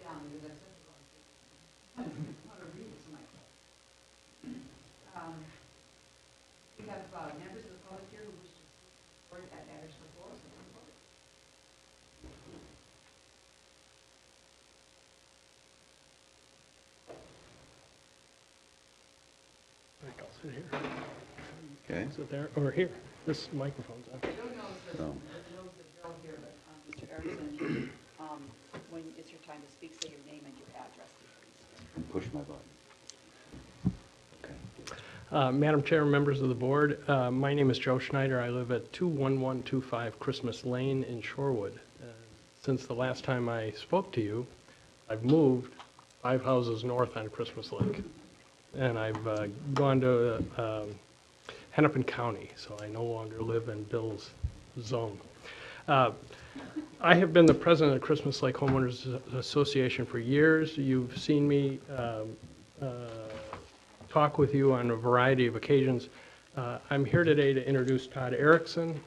down because I've said the wrong thing. How to read this mic. We have members of the public here who wish to speak at matters before us. I'll sit here. Okay. Sit there, or here. This microphone's on. Joe knows the drill here, but Mr. Erickson, when it's your time to speak, say your name and your address, please. Push my button. Okay. Madam Chair, members of the board, my name is Joe Schneider. I live at 21125 Christmas Lane in Shorewood. Since the last time I spoke to you, I've moved 5 houses north on Christmas Lake. And I've gone to Hennepin County, so I no longer live in Bill's zone. I have been the president of the Christmas Lake Homeowners Association for years. You've seen me talk with you on a variety of occasions. I'm here today to introduce Todd Erickson,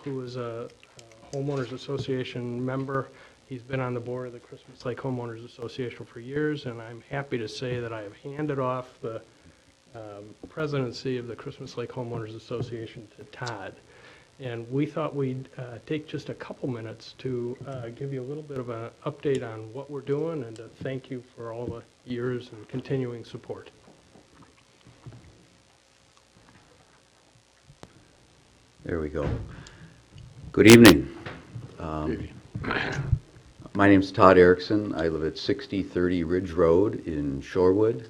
who is a Homeowners Association member. He's been on the board of the Christmas Lake Homeowners Association for years, and I'm happy to say that I have handed off the presidency of the Christmas Lake Homeowners Association to Todd. And we thought we'd take just a couple minutes to give you a little bit of an update on what we're doing and to thank you for all the years and continuing support. There we go. Good evening. My name's Todd Erickson. I live at 6030 Ridge Road in Shorewood.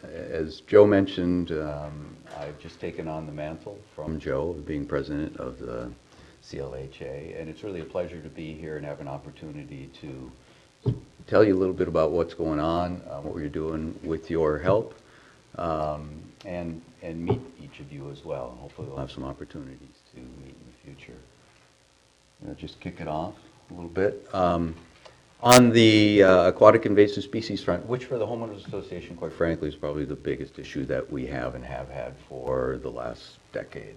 As Joe mentioned, I've just taken on the mantle from Joe of being president of the CLHA, and it's really a pleasure to be here and have an opportunity to tell you a little bit about what's going on, what we're doing with your help, and meet each of you as well. Hopefully we'll have some opportunities to meet in the future. Just kick it off a little bit. On the aquatic invasive species front, which for the Homeowners Association, quite frankly, is probably the biggest issue that we have and have had for the last decade.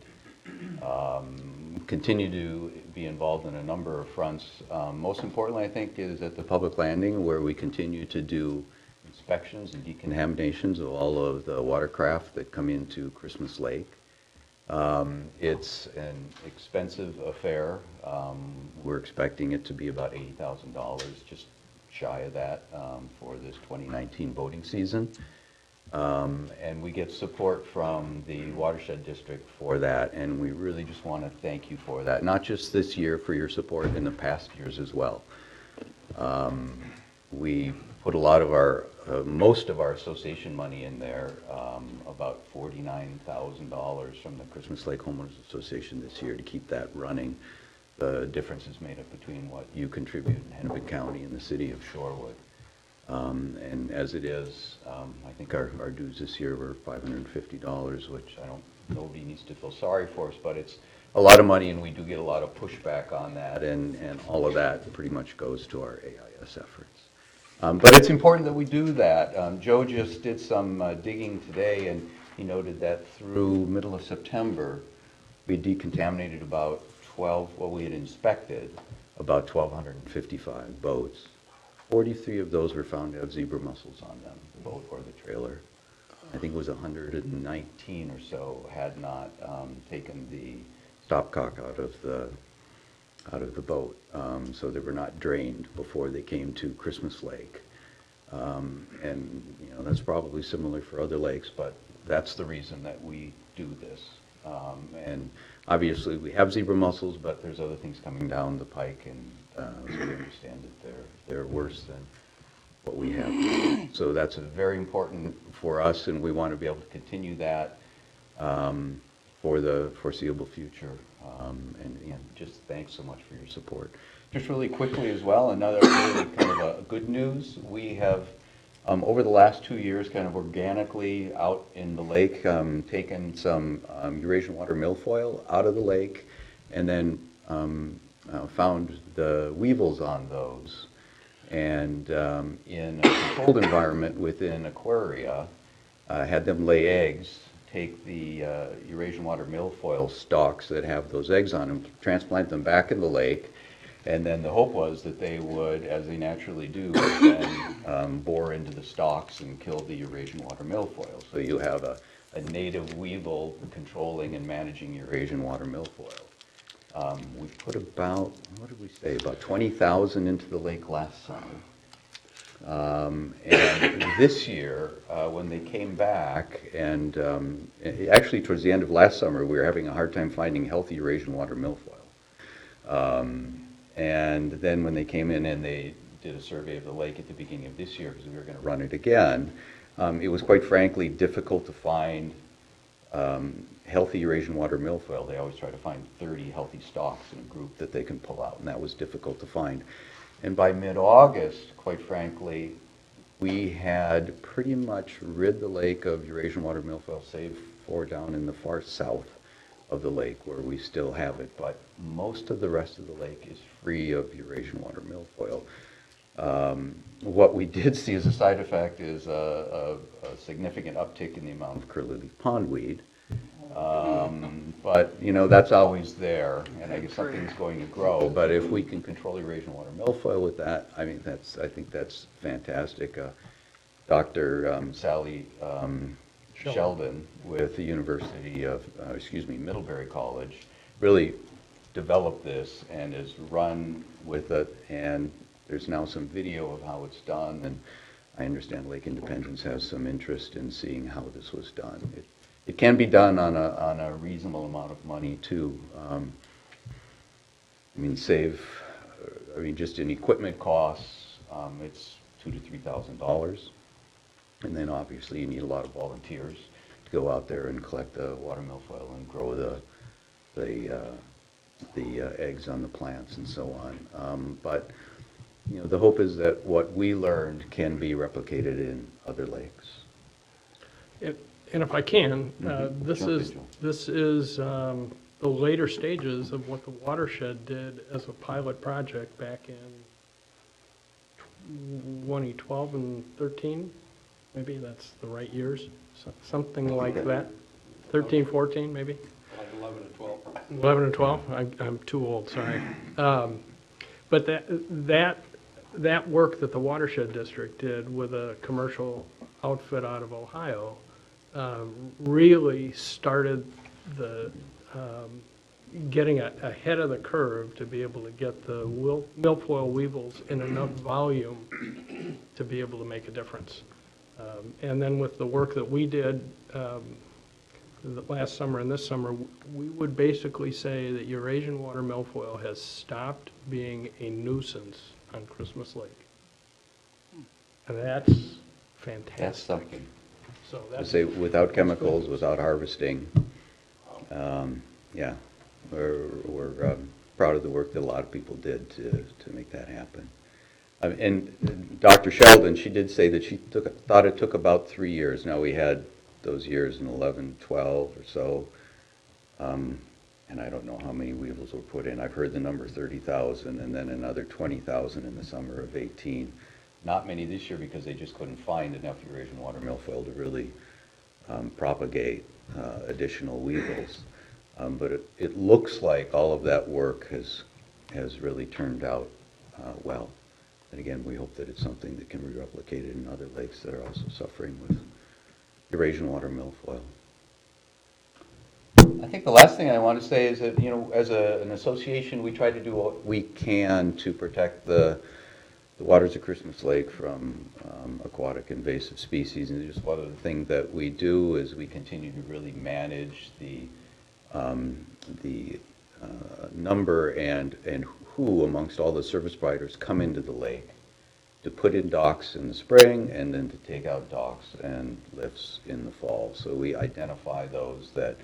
Continue to be involved in a number of fronts. Most importantly, I think, is at the public landing, where we continue to do inspections and decontaminations of all of the watercraft that come into Christmas Lake. It's an expensive affair. We're expecting it to be about $80,000, just shy of that, for this 2019 boating season. And we get support from the Watershed District for that, and we really just want to thank you for that, not just this year, for your support in the past years as well. We put a lot of our, most of our association money in there, about $49,000 from the Christmas Lake Homeowners Association this year to keep that running. The difference is made up between what you contribute in Hennepin County and the city of Shorewood. And as it is, I think our dues this year were $550, which nobody needs to feel sorry for us, but it's a lot of money, and we do get a lot of pushback on that, and all of that pretty much goes to our AIS efforts. But it's important that we do that. Joe just did some digging today, and he noted that through middle of September, we decontaminated about we had inspected about 1,255 boats. 43 of those were found to have zebra mussels on them, the boat or the trailer. I think it was 119 or so had not taken the stopcock out of the boat, so they were not drained before they came to Christmas Lake. And that's probably similar for other lakes, but that's the reason that we do this. And obviously we have zebra mussels, but there's other things coming down the pike, and as we understand it, they're worse than what we have. So that's very important for us, and we want to be able to continue that for the foreseeable future. And again, just thanks so much for your support. Just really quickly as well, another really kind of a good news. We have, over the last 2 years, kind of organically out in the lake, taken some Eurasian water milfoil out of the lake, and then found the weevils on those. And in a controlled environment within aquaria, had them lay eggs, take the Eurasian water milfoil stalks that have those eggs on them, transplant them back in the lake, And then the hope was that they would, as they naturally do, then bore into the stalks and kill the Eurasian water milfoil. So you have a native weevil controlling and managing Eurasian water milfoil. We put about, what did we say, about 20,000 into the lake last summer. And this year, when they came back, and actually towards the end of last summer, we were having a hard time finding healthy Eurasian water milfoil. And then when they came in and they did a survey of the lake at the beginning of this year, because we were going to run it again, it was quite frankly difficult to find healthy Eurasian water milfoil. They always try to find 30 healthy stalks in a group that they can pull out, and that was difficult to find. And by mid-August, quite frankly, we had pretty much rid the lake of Eurasian water milfoil, save for down in the far south of the lake where we still have it. But most of the rest of the lake is free of Eurasian water milfoil. What we did see as a side effect is a significant uptick in the amount of curly pondweed. But, you know, that's always there, and I guess something's going to grow. But if we can control Eurasian water milfoil with that, I mean, I think that's fantastic. Dr. Sally Sheldon with the University of, Middlebury College, really developed this and has run with it, and there's now some video of how it's done, and I understand Lake Independence has some interest in seeing how this was done. It can be done on a reasonable amount of money too. Just in equipment costs, it's $2,000 to $3,000, and then obviously you need a lot of volunteers to go out there and collect the water milfoil and grow the eggs on the plants and so on. But you know, the hope is that what we learned can be replicated in other lakes. And if I can, this Jump in, is, Joe. this is the later stages of what the watershed did as a pilot project back in 2012 and 13. Maybe that's the right years, something like that. 13, 14, maybe? Like 11 and 12. 11 and 12? I'm too old, sorry. But that work that the Watershed District did with a commercial outfit out of Ohio really started the getting ahead of the curve to be able to get the milfoil weevils in enough volume to be able to make a difference. And then with the work that we did the last summer and this summer, we would basically say that Eurasian water milfoil has stopped being a nuisance on Christmas Lake. And that's fantastic. That's something. So I that's, say without chemicals, without harvesting, yeah, we're proud of the work that a lot of people did to make that happen. And Dr. Sheldon, she did say that she thought it took about 3 years. Now, we had those years in 11, 12 or so, and I don't know how many weevils were put in. I've heard the number 30,000, and then another 20,000 in the summer of 18. Not many this year because they just couldn't find enough Eurasian water milfoil to really propagate additional weevils. But it looks like all of that work has really turned out well. And again, we hope that it's something that can be replicated in other lakes that are also suffering with Eurasian water milfoil. I think the last thing I want to say is that, you know, as an association, we try to do what we can to protect the waters of Christmas Lake from aquatic invasive species. And just one of the things that we do is we continue to really manage the number and who amongst all the service providers come into the lake to put in docks in the spring and then to take out docks and lifts in the fall. So we identify those that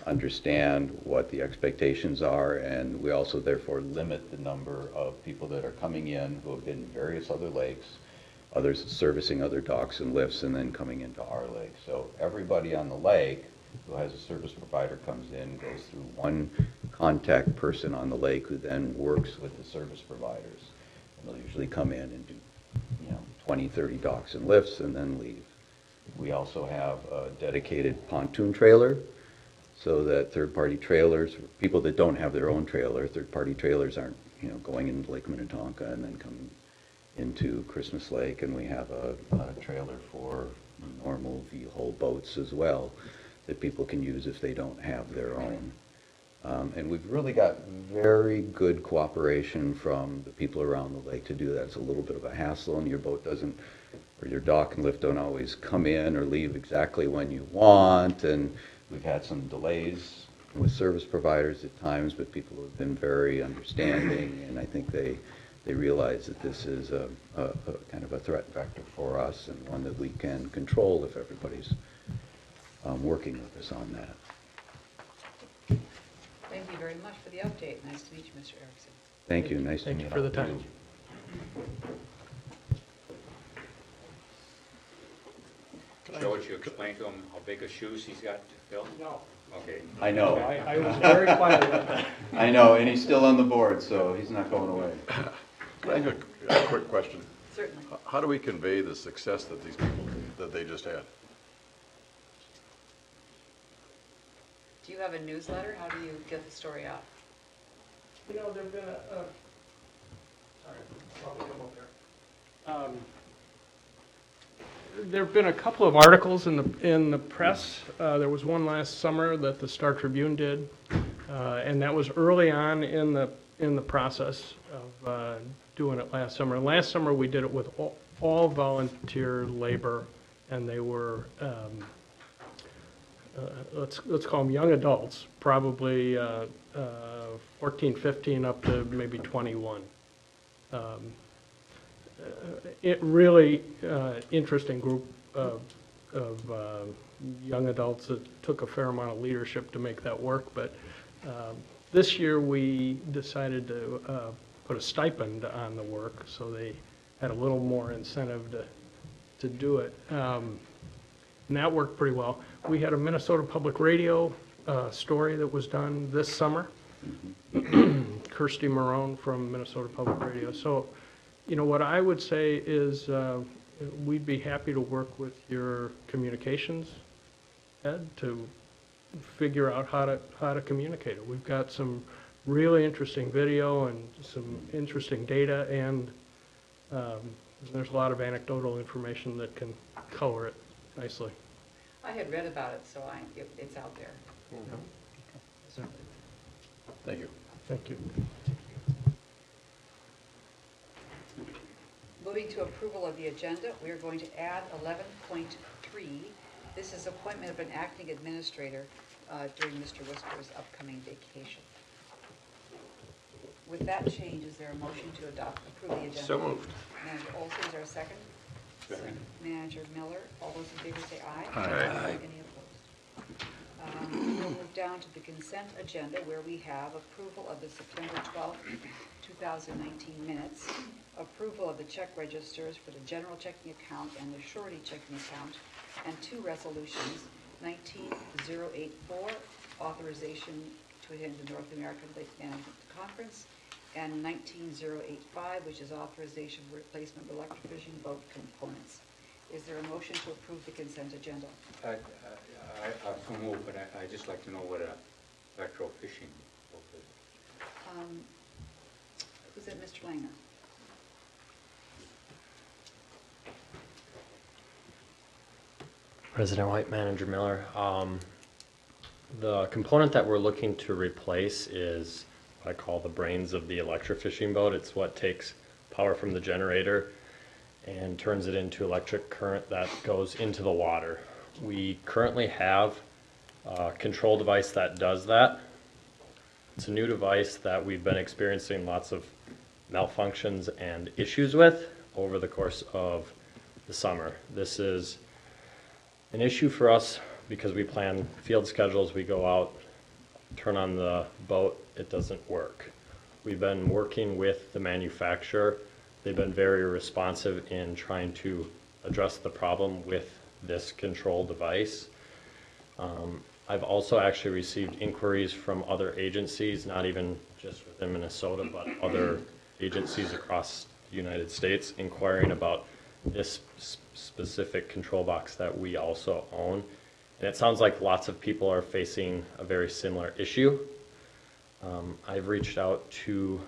understand what the expectations are, and we also therefore limit the number of people that are coming in who have been in various other lakes, others servicing other docks and lifts, and then coming into our lake. So everybody on the lake who has a service provider comes in, goes through one contact person on the lake who then works with the service providers. And they'll usually come in and do, 20, 30 docks and lifts and then leave. We also have a dedicated pontoon trailer so that third-party trailers, people that don't have their own trailer, third-party trailers aren't going into Lake Minnetonka and then coming into Christmas Lake, and we have a trailer for normal V-hull boats as well that people can use if they don't have their own. And we've really got very good cooperation from the people around the lake to do that. It's a little bit of a hassle, and your boat doesn't, or your dock and lift don't always come in or leave exactly when you want, and we've had some delays with service providers at times, but people have been very understanding, and I think they realize that this is a kind of a threat vector for us and one that we can control if everybody's working with us on that. Thank you very much for the update. Nice to meet you, Mr. Erickson. Thank you, nice to Thank meet you you. for the time. George, you explained to him how big of shoes he's got to fill? No. Okay. I know, I was very quiet about that. I know, and he's still on the board, so he's not going away. I have a quick question. Certainly. How do we convey the success that these people, that they just had? Do you have a newsletter? How do you get the story out? There've been sorry, probably come up there. There've been a couple of articles in the press. There was one last summer that the Star Tribune did, and that was early on in the process of doing it last summer. Last summer we did it with all volunteer labor, and they were let's call them young adults, probably 14, 15 up to maybe 21. It really interesting group of young adults that took a fair amount of leadership to make that work. But this year we decided to put a stipend on the work, so they had a little more incentive to do it. And that worked pretty well. We had a Minnesota Public Radio story that was done this summer. Kirsty Marone from Minnesota Public Radio. So, what I would say is we'd be happy to work with your communications, Ed, to figure out how to communicate it. We've got some really interesting video and some interesting data, and there's a lot of anecdotal information that can color it nicely. I had read about it, so it's out there. Thank you. Thank you. Moving to approval of the agenda, we are going to add 11.3. This is appointment of an acting administrator during Mr. Whisper's upcoming vacation. With that change, is there a motion to approve the agenda? So moved. Manager Olson, is there a second? Second. Manager Miller, all those in favor say aye. Aye. Any opposed? We'll move down to the consent agenda where we have approval of the September 12th, 2019 minutes, approval of the check registers for the general checking account and the surety checking account, and two resolutions, 19084, authorization to attend the North American Lake Management Conference, and 19085, which is authorization for replacement of electrofishing boat components. Is there a motion to approve the consent agenda? I so move, but I'd just like to know what a electro-fishing boat is. Who's it, Mr. Langer? President White, Manager Miller. The component that we're looking to replace is what I call the brains of the electrofishing boat. It's what takes power from the generator and turns it into electric current that goes into the water. We currently have a control device that does that. It's a new device that we've been experiencing lots of malfunctions and issues with over the course of the summer. This is an issue for us because we plan field schedules, we go out, turn on the boat, it doesn't work. We've been working with the manufacturer. They've been very responsive in trying to address the problem with this control device. I've also actually received inquiries from other agencies, not even just within Minnesota, but other agencies across the United States inquiring about this specific control box that we also own. And it sounds like lots of people are facing a very similar issue. I've reached out to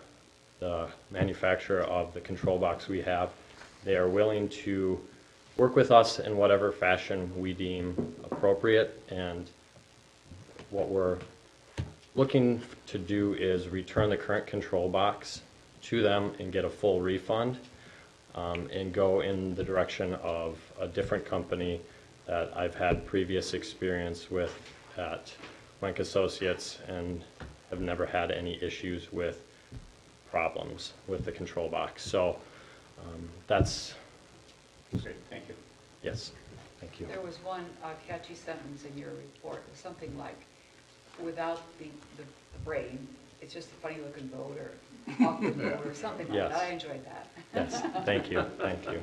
the manufacturer of the control box we have. They are willing to work with us in whatever fashion we deem appropriate, and what we're looking to do is return the current control box to them and get a full refund, and go in the direction of a different company that I've had previous experience with at Wenck Associates and have never had any issues with problems with the control box. So that's, Great, thank you. yes, thank you. There was one catchy sentence in your report, it was something like, without the brain, it's just a funny looking boat or awkward boat or something like Yes. that. I enjoyed that. Yes, thank you, thank you.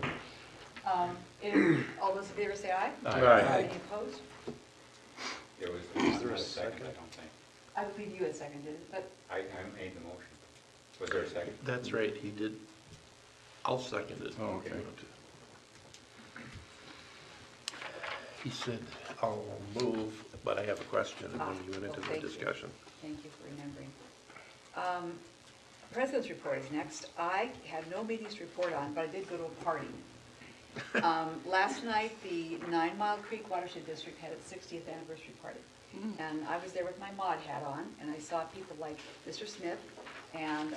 All those in favor say aye. Aye. Any opposed? There was there not a a second, second? I don't think. I believe you had seconded it, but I made the motion. Was there a second? That's right, he did. I'll second it. Oh, okay. He said, I'll move, but I have a question, and then we went into well, the thank you. discussion. thank you for remembering. President's report is next. I had no meetings to report on, but I did go to a party. Last night, the 9 Mile Creek Watershed District had its 60th anniversary party. And I was there with my mod hat on, and I saw people like Mr. Smith, and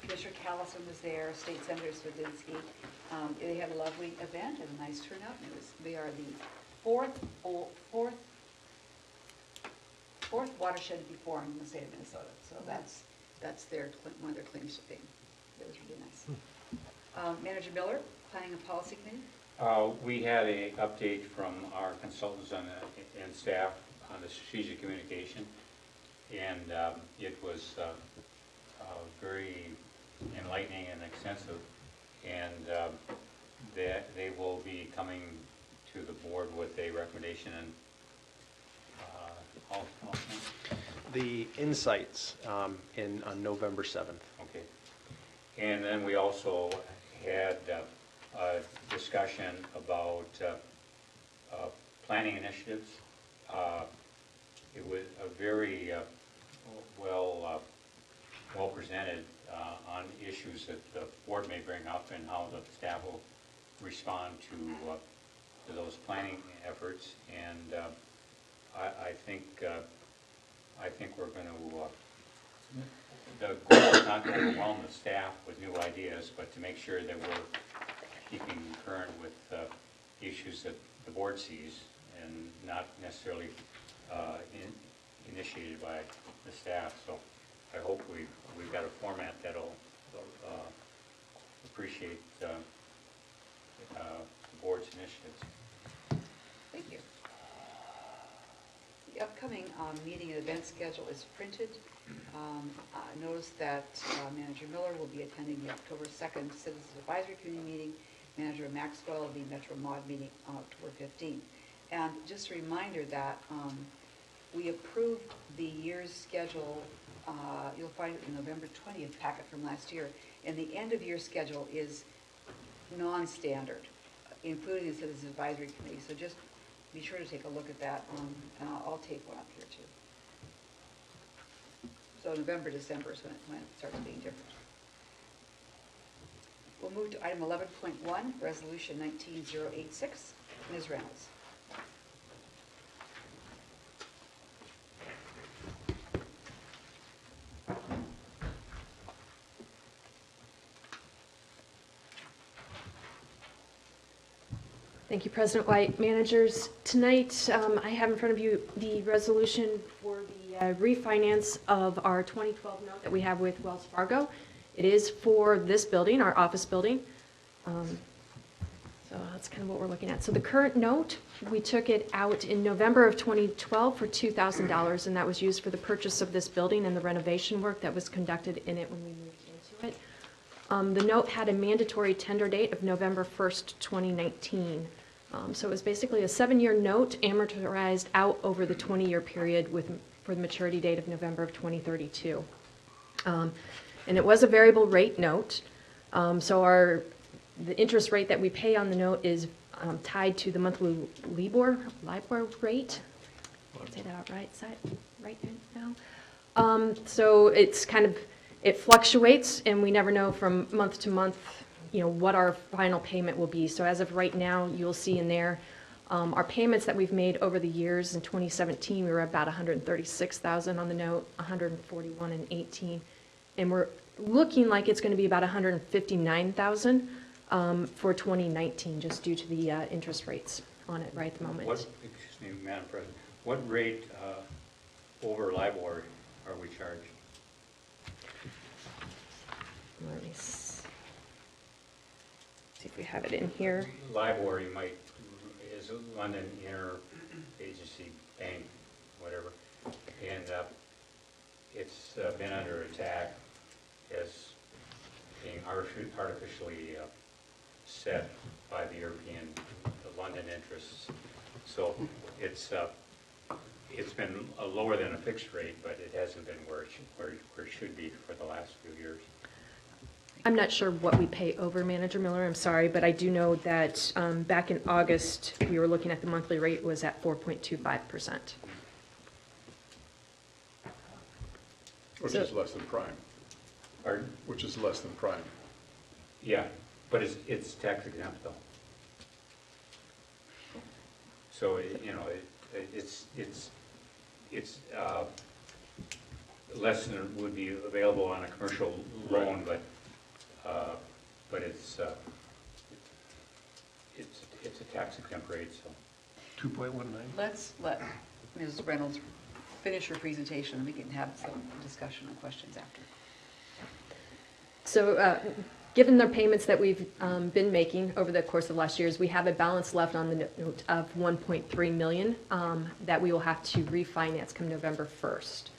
Commissioner Callison was there, State Senator Swidinsky. They had a lovely event and a nice turnout, and they are the fourth watershed to be formed in the state of Minnesota. So that's one of their claims to fame. It was really nice. Manager Miller, Planning and Policy Committee. We had a update from our consultants and staff on the strategic communication, and it was very enlightening and extensive, and they will be coming to the board with a recommendation, and The insights on November 7th. okay. And then we also had a discussion about planning initiatives. It was a very well presented on issues that the board may bring up and how the staff will respond to those planning efforts. And I think we're going to, the goal is not to overwhelm the staff with new ideas, but to make sure that we're keeping current with issues that the board sees and not necessarily initiated by the staff. So I hope we've got a format that'll appreciate the board's initiatives. Thank you. The upcoming meeting and event schedule is printed. Notice that Manager Miller will be attending the October 2nd Citizens Advisory Committee meeting. Manager Maxwell will be Metro Mod meeting on October 15th. And just a reminder that we approved the year's schedule. You'll find it in the November 20th packet from last year. And the end of year schedule is non-standard, including the Citizens Advisory Committee. So just be sure to take a look at that, and I'll take one up here too. So November, December is when it starts being different. We'll move to item 11.1, Resolution 19086. Ms. Reynolds. Thank you, President White. Managers, tonight I have in front of you the resolution for the refinance of our 2012 note that we have with Wells Fargo. It is for this building, our office building. So that's kind of what we're looking at. So the current note, we took it out in November of 2012 for $2,000, and that was used for the purchase of this building and the renovation work that was conducted in it when we moved into it. The note had a mandatory tender date of November 1st, 2019. So it was basically a 7-year note amortized out over the 20-year period for the maturity date of November of 2032. And it was a variable rate note. So the interest rate that we pay on the note is tied to the monthly LIBOR rate. Say that out right now. So it's kind of It fluctuates, and we never know from month to month, what our final payment will be. So as of right now, you'll see in there, our payments that we've made over the years. In 2017, we were about $136,000 on the note, $141,000 in 18, and we're looking like it's going to be about $159,000 for 2019, just due to the interest rates on it right at the moment. Excuse me, Madam President, what rate over LIBOR are we charged? Let me see if we have it in here. LIBOR, is London Interagency Bank, whatever, and it's been under attack as being artificially set by the London interests. So it's been lower than a fixed rate, but it hasn't been where it should be for the last few years. I'm not sure what we pay over, Manager Miller, I'm sorry, but I do know that back in August, we were looking at the monthly rate was at 4.25%. Which So- is less than prime, Pardon? which is less than prime. Yeah, but it's tax exempt though. So, it's less than would be available on a commercial loan, but it's a tax exempt rate, so. 2.19? Let's let Ms. Reynolds finish her presentation, and we can have some discussion and questions after. So given the payments that we've been making over the course of last years, we have a balance left on the note of $1.3 million that we will have to refinance come November 1st.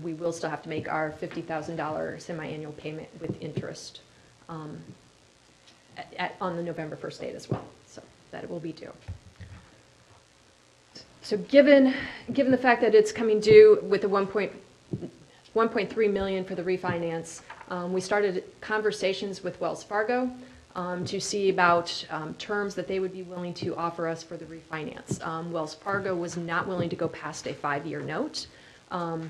We will still have to make our $50,000 semi-annual payment with interest on the November 1st date as well, so that it will be due. So given the fact that it's coming due with the $1.3 million for the refinance, we started conversations with Wells Fargo to see about terms that they would be willing to offer us for the refinance. Wells Fargo was not willing to go past a 5-year note. And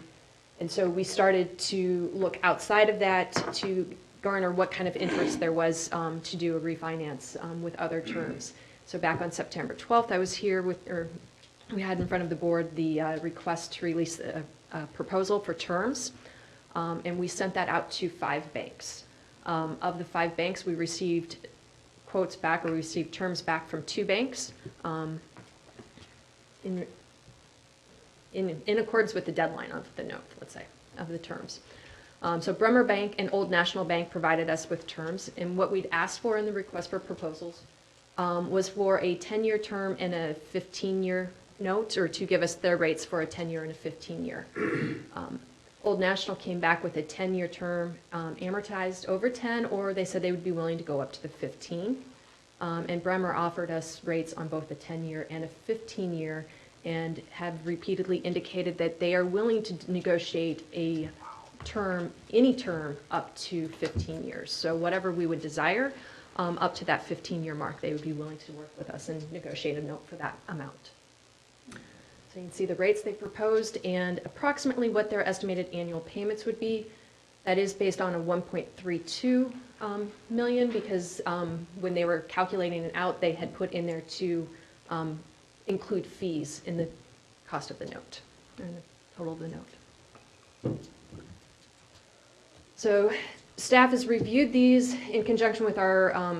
so we started to look outside of that to garner what kind of interest there was to do a refinance with other terms. So back on September 12th, I was here we had in front of the board the request to release a proposal for terms, and we sent that out to 5 banks. Of the 5 banks, we received quotes back, or we received terms back from 2 banks in accordance with the deadline of the note, let's say, of the terms. So Bremer Bank and Old National Bank provided us with terms, and what we'd asked for in the request for proposals was for a 10-year term and a 15-year note, or to give us their rates for a 10-year and a 15-year. Old National came back with a 10-year term amortized over 10, or they said they would be willing to go up to the 15. And Bremer offered us rates on both a 10-year and a 15-year, and have repeatedly indicated that they are willing to negotiate a term, any term, up to 15 years. So whatever we would desire, up to that 15-year mark, they would be willing to work with us and negotiate a note for that amount. So you can see the rates they proposed and approximately what their estimated annual payments would be. That is based on a 1.32 million, because when they were calculating it out, they had put in there to include fees in the cost of the note, and the total of the note. So staff has reviewed these in conjunction with our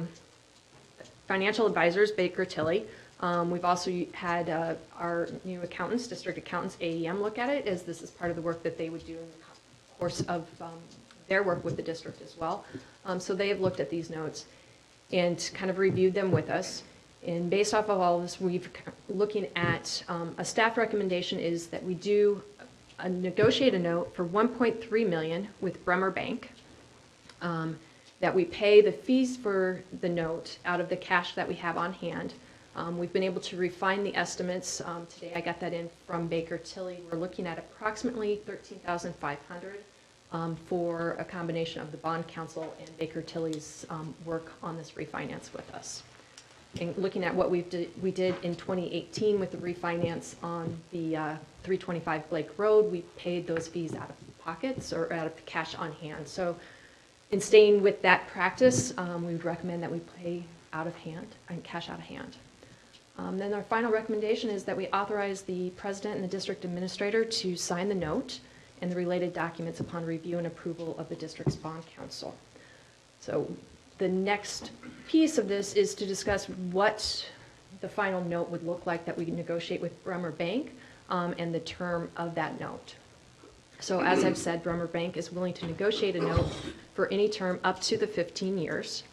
financial advisors, Baker Tilly. We've also had our new accountants, district accountants, AEM, look at it, as this is part of the work that they would do in the course of their work with the district as well. So they have looked at these notes and kind of reviewed them with us. And based off of all of this, we've looking at a staff recommendation is that we do negotiate a note for $1.3 million with Bremer Bank, that we pay the fees for the note out of the cash that we have on hand. We've been able to refine the estimates. Today I got that in from Baker Tilly. We're looking at approximately $13,500 for a combination of the bond counsel and Baker Tilly's work on this refinance with us. And looking at what we did in 2018 with the refinance on the 325 Blake Road, we paid those fees out of pockets or out of cash on hand. So in staying with that practice, we would recommend that we pay out of hand, and cash out of hand. Then our final recommendation is that we authorize the president and the district administrator to sign the note and the related documents upon review and approval of the district's bond council. So the next piece of this is to discuss what the final note would look like that we negotiate with Bremer Bank, and the term of that note. So as I've said, Bremer Bank is willing to negotiate a note for any term up to the 15 years.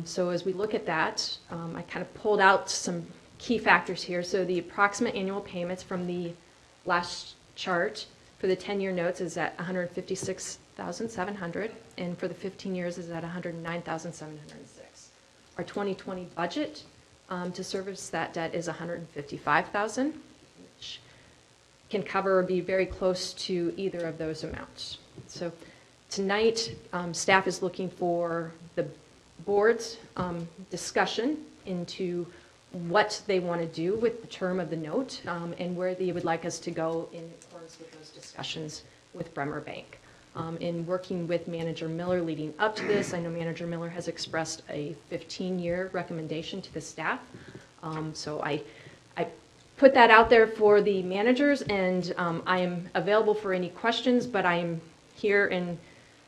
So as we look at that, I kind of pulled out some key factors here. So the approximate annual payments from the last chart for the 10-year notes is at $156,700, and for the 15 years is at $109,706. Our 2020 budget to service that debt is $155,000, which can cover or be very close to either of those amounts. So tonight, staff is looking for the board's discussion into what they want to do with the term of the note, and where they would like us to go in accordance with those discussions with Bremer Bank. In working with Manager Miller leading up to this, I know Manager Miller has expressed a 15-year recommendation to the staff. So I put that out there for the managers, and I am available for any questions, but I am here and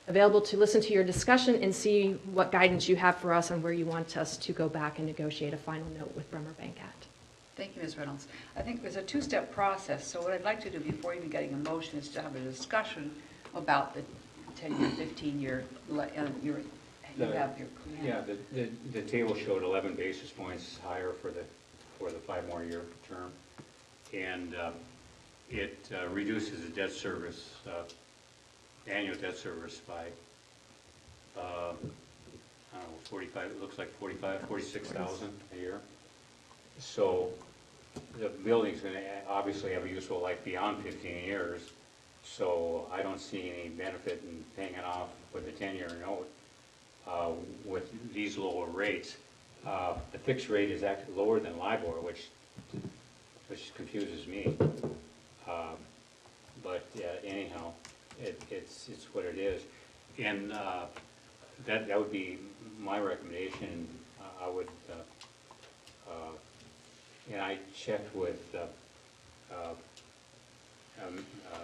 available to listen to your discussion and see what guidance you have for us on where you want us to go back and negotiate a final note with Bremer Bank at. Thank you, Ms. Reynolds. I think there's a two-step process, so what I'd like to do before even getting a motion is to have a discussion about the 10-year, 15-year, you have your command. Yeah, the table showed 11 basis points higher for the 5 more year term. And it reduces the debt service, annual debt service by, I don't know, 45, it looks like 46,000 a year. So the building's going to obviously have a useful life beyond 15 years. So I don't see any benefit in paying it off with a 10-year note with these lower rates. The fixed rate is actually lower than LIBOR, which confuses me. But anyhow, it's what it is. And that would be my recommendation. I would, and I checked with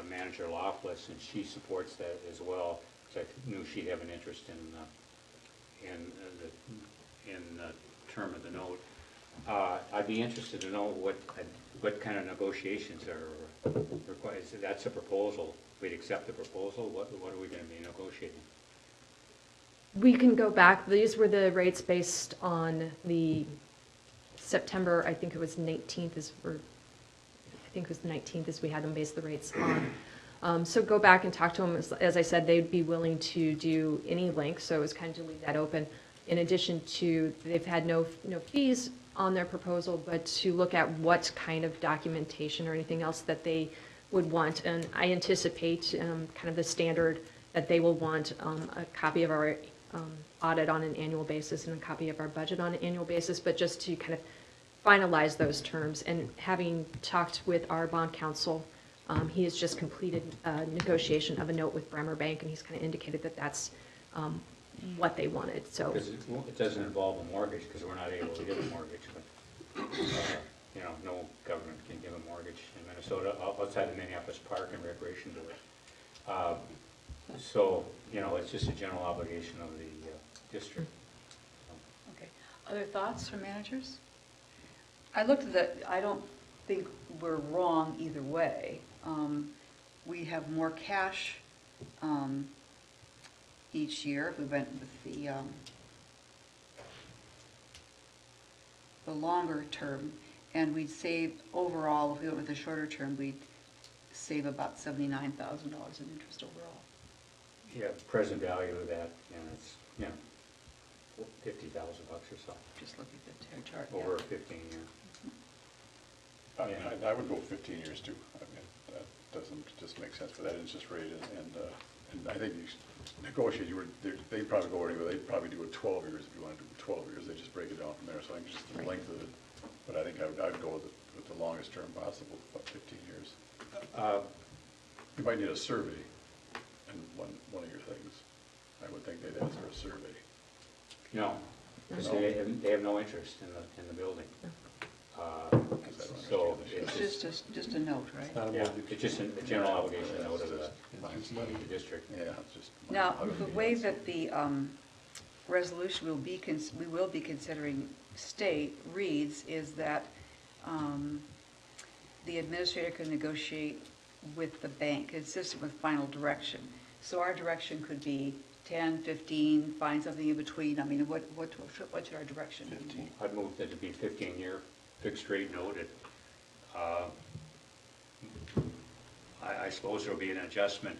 Manager Loflis, and she supports that as well, because I knew she'd have an interest in the term of the note. I'd be interested to know what kind of negotiations are required. That's a proposal. We'd accept the proposal. What are we going to be negotiating? We can go back. These were the rates based on the September, I think it was 19th is, or I think it was the 19th is we had them base the rates on. So go back and talk to them. As I said, they'd be willing to do any length, so it was kind of to leave that open. In addition to, they've had no fees on their proposal, but to look at what kind of documentation or anything else that they would want. And I anticipate kind of the standard that they will want a copy of our audit on an annual basis and a copy of our budget on an annual basis, but just to kind of finalize those terms. And having talked with our bond counsel, he has just completed a negotiation of a note with Bremer Bank, and he's kind of indicated that that's what they wanted. So Because it doesn't involve a mortgage, because we're not able to give a mortgage, but you know, no government can give a mortgage in Minnesota outside the Minneapolis Park and Recreation Board. So, you know, it's just a general obligation of the district. Okay. Other thoughts from managers? I looked at that. I don't think we're wrong either way. We have more cash each year if we went with the longer term, and we'd save overall, if we went with the shorter term, we'd save about $79,000 in interest overall. Yeah, present value of that, and it's, you know, $50,000 or so Just look at the chart. Yeah. over a 15-year. I would go 15 years too. I mean, that doesn't just make sense for that interest rate, and I think you negotiate, they'd probably go anywhere, they'd probably do it 12 years if you want to do 12 years, they just break it down from there, so I think just the Right. length of it, but I think I'd go with the longest term possible, about 15 years. You might need a survey one of your things. I would think they'd ask for a survey. No, because No? they have no interest in the building. Because I don't So understand It's this. just a note, right? Yeah, it's just a general obligation note of It's the district. Yeah, it's just. Now, the way that the resolution we will be considering state reads is that the administrator can negotiate with the bank, consistent with final direction. So our direction could be 10, 15, find something in between. I mean, what should our direction be? I'd move that it be 15-year fixed rate note. I suppose there'll be an adjustment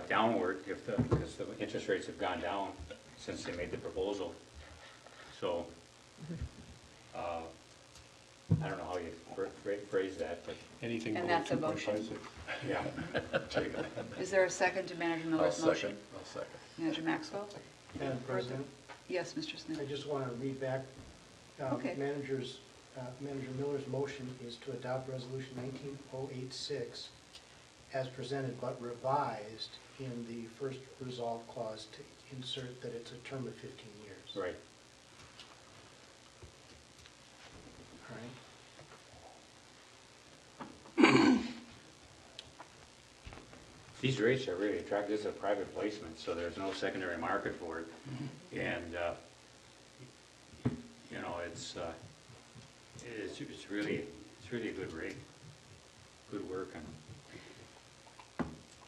downward because the interest rates have gone down since they made the proposal. So, I don't know how you phrase that, but, Anything And below that's a motion. 2.56. yeah. Take it. Is there a second to Manager Miller's motion? I'll second. Manager Maxwell? Madam President, Yes, Mr. Smith? I just want to read back. Okay. Manager Miller's motion is to adopt Resolution 19086 as presented but revised in the first resolve clause to insert that it's a term of 15 years. Right. All right? These rates are really attractive. This is a private placement, so there's no secondary market for it. And, you know, it's really a good rate. Good work on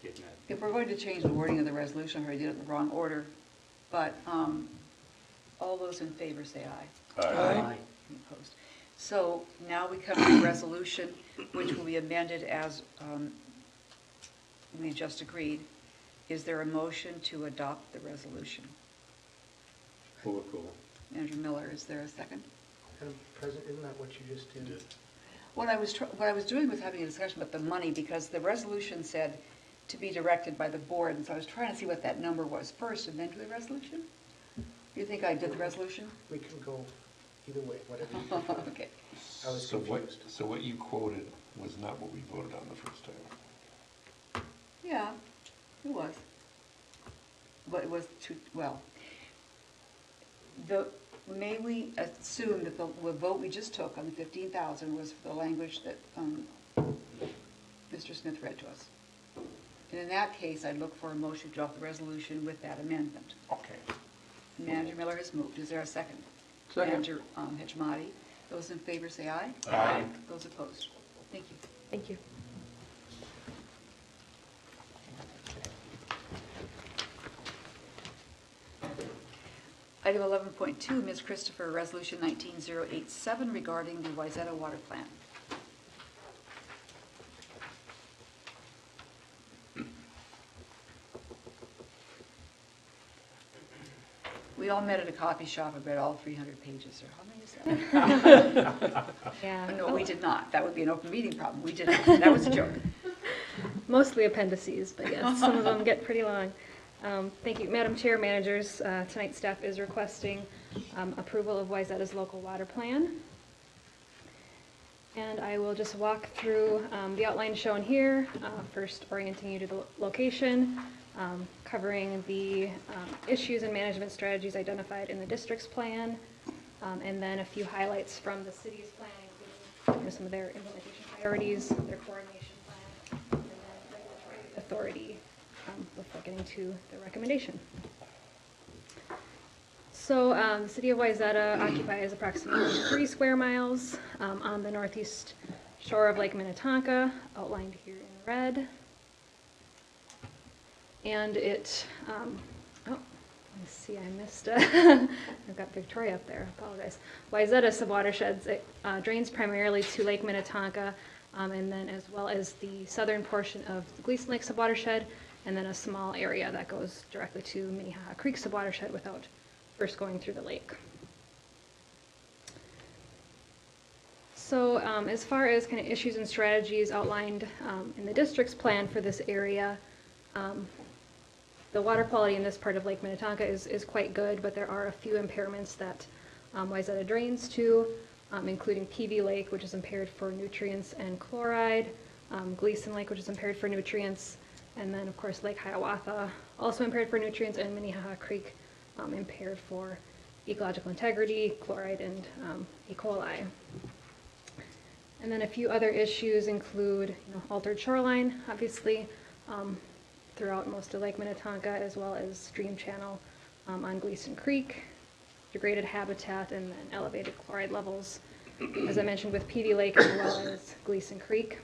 getting that. If we're going to change the wording of the resolution, I already did it in the wrong order, but all those in favor say aye. Aye. Any opposed? So now we come to the resolution, which will be amended as we just agreed. Is there a motion to adopt the resolution? Full approval. Manager Miller, is there a second? Madam President, isn't that what you just did? What I was doing was having a discussion about the money, because the resolution said to be directed by the board, and so I was trying to see what that number was first and then do the resolution. You think I did the resolution? We can go either way, whatever you prefer. Okay. I was confused. So what you quoted was not what we voted on the first time. Yeah, it was. But it was too, well, may we assume that the vote we just took on the 15,000 was for the language that Mr. Smith read to us? And in that case, I'd look for a motion to adopt the resolution with that amendment. Okay. Manager Miller has moved. Is there a second? Second. Manager Hejmadi. Those in favor say aye. Aye. Those opposed? Thank you. Thank you. Item 11.2, Ms. Christopher, Resolution 19087 regarding the Wayzata Water Plan. We all met at a coffee shop and read all 300 pages, or how many is that? Yeah. No, we did not. That would be an open meeting problem. We did not. That was a joke. Mostly appendices, but yes, some of them get pretty long. Thank you. Madam Chair, managers, tonight staff is requesting approval of Wayzata's local water plan. And I will just walk through the outline shown here, first orienting you to the location, covering the issues and management strategies identified in the district's plan, and then a few highlights from the city's plan, including some of their implementation priorities, their coordination plan, and then regulatory authority before getting to the recommendation. So the city of Wayzata occupies approximately 3 square miles on the northeast shore of Lake Minnetonka, outlined here in red. And it, let's see, I missed, I've got Victoria up there, I apologize. Wayzata subwatersheds, it drains primarily to Lake Minnetonka, and then as well as the southern portion of the Gleason Lake subwatershed, and then a small area that goes directly to Minnehaha Creek subwatershed without first going through the lake. So as far as kind of issues and strategies outlined in the district's plan for this area, the water quality in this part of Lake Minnetonka is quite good, but there are a few impairments that Wayzata drains to, including Peavy Lake, which is impaired for nutrients and chloride, Gleason Lake, which is impaired for nutrients, And then, of course, Lake Hiawatha, also impaired for nutrients, and Minnehaha Creek, impaired for ecological integrity, chloride, and E. coli. And then a few other issues include, altered shoreline, obviously, throughout most of Lake Minnetonka, as well as stream channel on Gleason Creek, degraded habitat, and then elevated chloride levels, as I mentioned, with Peavy Lake as well as Gleason Creek.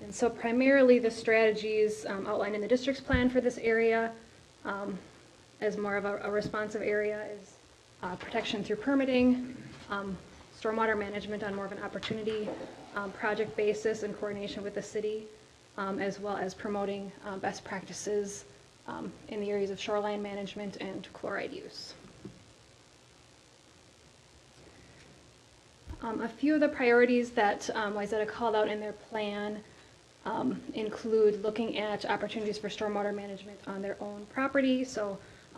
And so primarily the strategies outlined in the district's plan for this area as more of a responsive area is protection through permitting, stormwater management on more of an opportunity project basis in coordination with the city, as well as promoting best practices in the areas of shoreline management and chloride use. A few of the priorities that Wayzata called out in their plan include looking at opportunities for stormwater management on their own property. So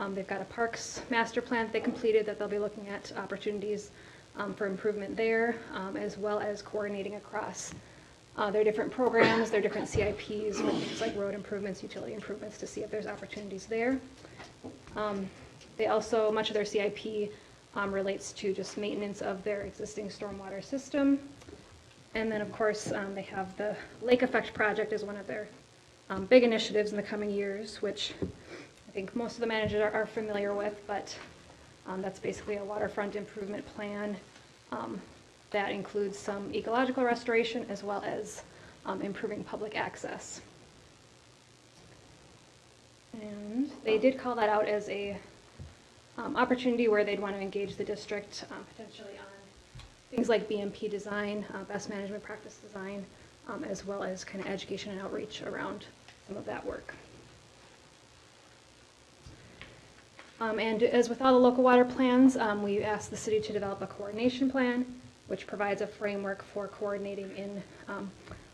they've got a parks master plan that they completed that they'll be looking at opportunities for improvement there, as well as coordinating across their different programs, their different CIPs, with things like road improvements, utility improvements, to see if there's opportunities there. They also, much of their CIP relates to just maintenance of their existing stormwater system. And then, of course, they have the Lake Effect Project as one of their big initiatives in the coming years, which I think most of the managers are familiar with, but that's basically a waterfront improvement plan that includes some ecological restoration as well as improving public access. And they did call that out as a opportunity where they'd want to engage the district potentially on things like BMP design, best management practice design, as well as kind of education and outreach around some of that work. And as with all the local water plans, we asked the city to develop a coordination plan, which provides a framework for coordinating in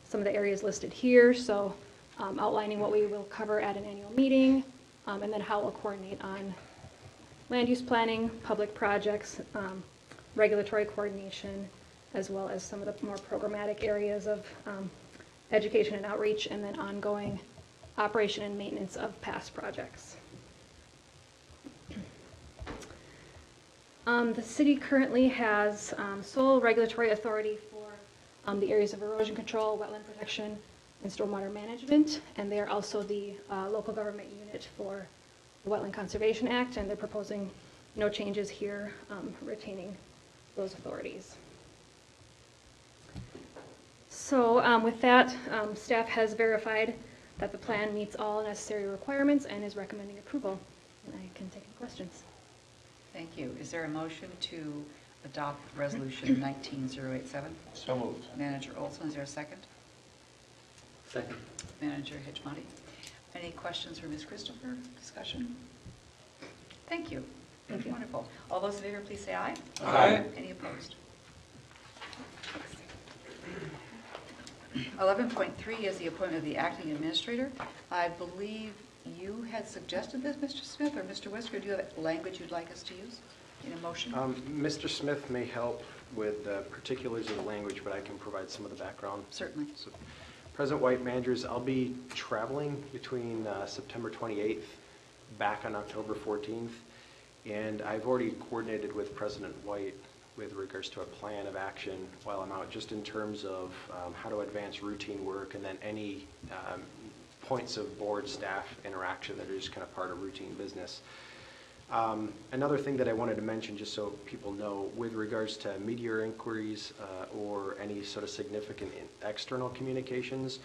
some of the areas listed here. So outlining what we will cover at an annual meeting, and then how we'll coordinate on land use planning, public projects, regulatory coordination, as well as some of the more programmatic areas of education and outreach, and then ongoing operation and maintenance of past projects. The city currently has sole regulatory authority for the areas of erosion control, wetland protection, and stormwater management, and they are also the local government unit for the Wetland Conservation Act, and they're proposing no changes here, retaining those authorities. So with that, staff has verified that the plan meets all necessary requirements and is recommending approval. And I can take any questions. Thank you. Is there a motion to adopt Resolution 19087? So moved. Manager Olson, is there a second? Second. Manager Hitchmati. Any questions for Ms. Christopher? Discussion? Thank you. Wonderful. All those in favor, please say aye. Aye. Any opposed? 11.3 is the appointment of the acting administrator. I believe you had suggested this, Mr. Smith, or Mr. Whisker. Do you have language you'd like us to use in a motion? Mr. Smith may help with the particulars of the language, but I can provide some of the background. Certainly. So, President White, managers, I'll be traveling between September 28th back on October 14th, and I've already coordinated with President White with regards to a plan of action while I'm out, just in terms of how to advance routine work, and then any points of board staff interaction that are just kind of part of routine business. Another thing that I wanted to mention, just so people know, with regards to media inquiries or any sort of significant external communications,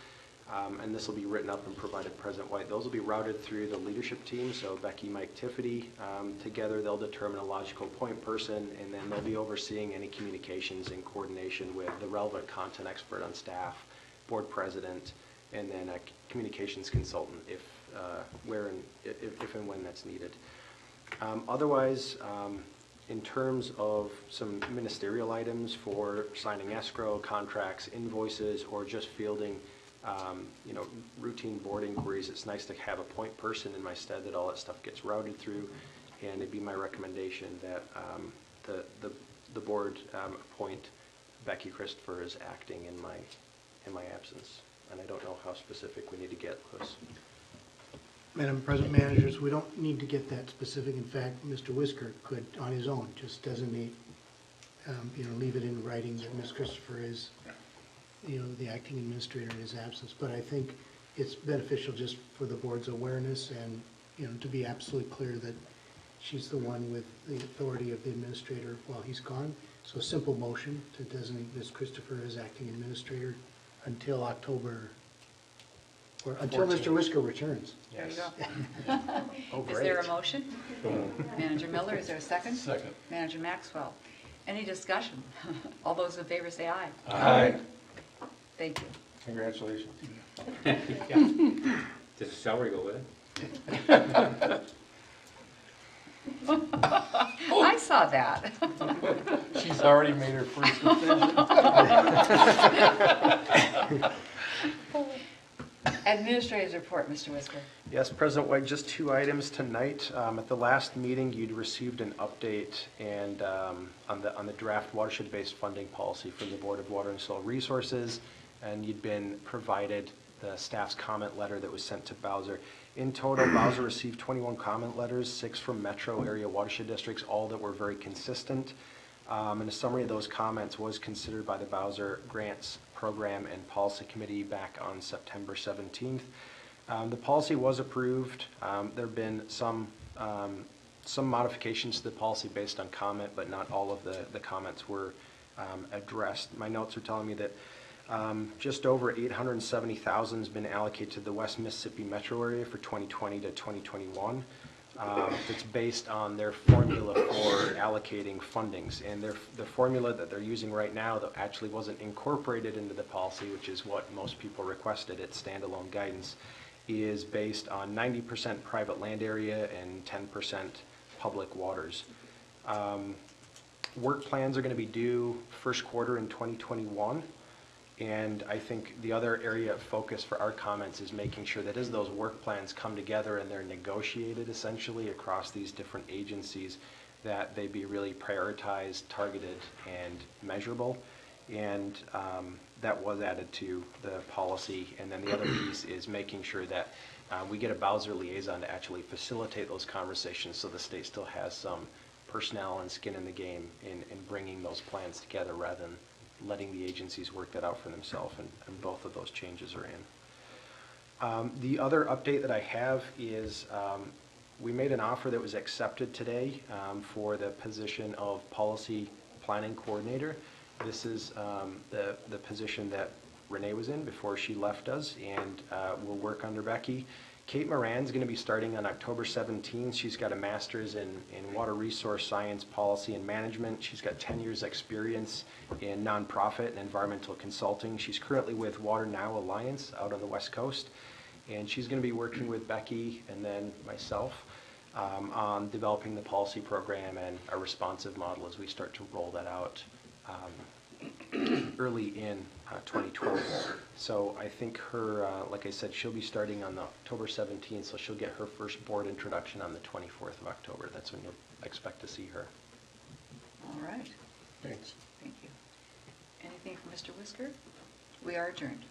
and this will be written up and provided President White, those will be routed through the leadership team, so Becky, Mike, Tiffany, together they'll determine a logical point person, and then they'll be overseeing any communications in coordination with the relevant content expert on staff, board president, and then a communications consultant if and when that's needed. Otherwise, in terms of some ministerial items for signing escrow, contracts, invoices, or just fielding routine board inquiries, it's nice to have a point person in my stead that all that stuff gets routed through, and it'd be my recommendation that the board appoint Becky Christopher as acting in my absence. and I don't know how specific we need to get, Louis. Madam President, managers, we don't need to get that specific. In fact, Mr. Whisker could, on his own, just designate, leave it in writing that Ms. Christopher is, the acting administrator in his absence. But I think it's beneficial just for the board's awareness and, to be absolutely clear that she's the one with the authority of the administrator while he's gone. So a simple motion to designate Ms. Christopher as acting administrator until October, or until 14th. Mr. Whisker returns. There you Yes. go. Oh, Is there a great. motion? Manager Miller, is there a second? Second. Manager Maxwell. Any discussion? All those in favor say aye. Aye. Thank you. Congratulations. Does the salary go with it? I saw that. She's already made her first decision. Administrator's report, Mr. Whisker. Yes, President White, just 2 items tonight. At the last meeting, you'd received an update and on the draft watershed-based funding policy from the Board of Water and Soil Resources, and you'd been provided the staff's comment letter that was sent to Bowser. In total, Bowser received 21 comment letters, 6 from metro area watershed districts, all that were very consistent. And a summary of those comments was considered by the Bowser Grants Program and Policy Committee back on September 17th. The policy was approved. There have been some modifications to the policy based on comment, but not all of the comments were addressed. My notes are telling me that just over $870,000 has been allocated to the West Mississippi metro area for 2020 to 2021. It's based on their formula for allocating fundings. And the formula that they're using right now that actually wasn't incorporated into the policy, which is what most people requested at standalone guidance, is based on 90% private land area and 10% public waters. Work plans are going to be due first quarter in 2021. And I think the other area of focus for our comments is making sure that as those work plans come together and they're negotiated essentially across these different agencies, that they be really prioritized, targeted, and measurable. And that was added to the policy. And then the other piece is making sure that we get a Bowser liaison to actually facilitate those conversations so the state still has some personnel and skin in the game in bringing those plans together rather than letting the agencies work that out for themselves, and both of those changes are in. The other update that I have is we made an offer that was accepted today for the position of Policy Planning Coordinator. This is the position that Renee was in before she left us, and will work under Becky. Kate Moran's going to be starting on October 17th. She's got a master's in water resource science, policy, and management. She's got 10 years experience in nonprofit and environmental consulting. She's currently with Water Now Alliance out on the West Coast. And she's going to be working with Becky and then myself on developing the policy program and a responsive model as we start to roll that out early in 2020. So I think her, like I said, she'll be starting on October 17th, so she'll get her first board introduction on the 24th of October. That's when you'll expect to see her. All right. Thanks. Thank you. Anything from Mr. Whisker? We are adjourned.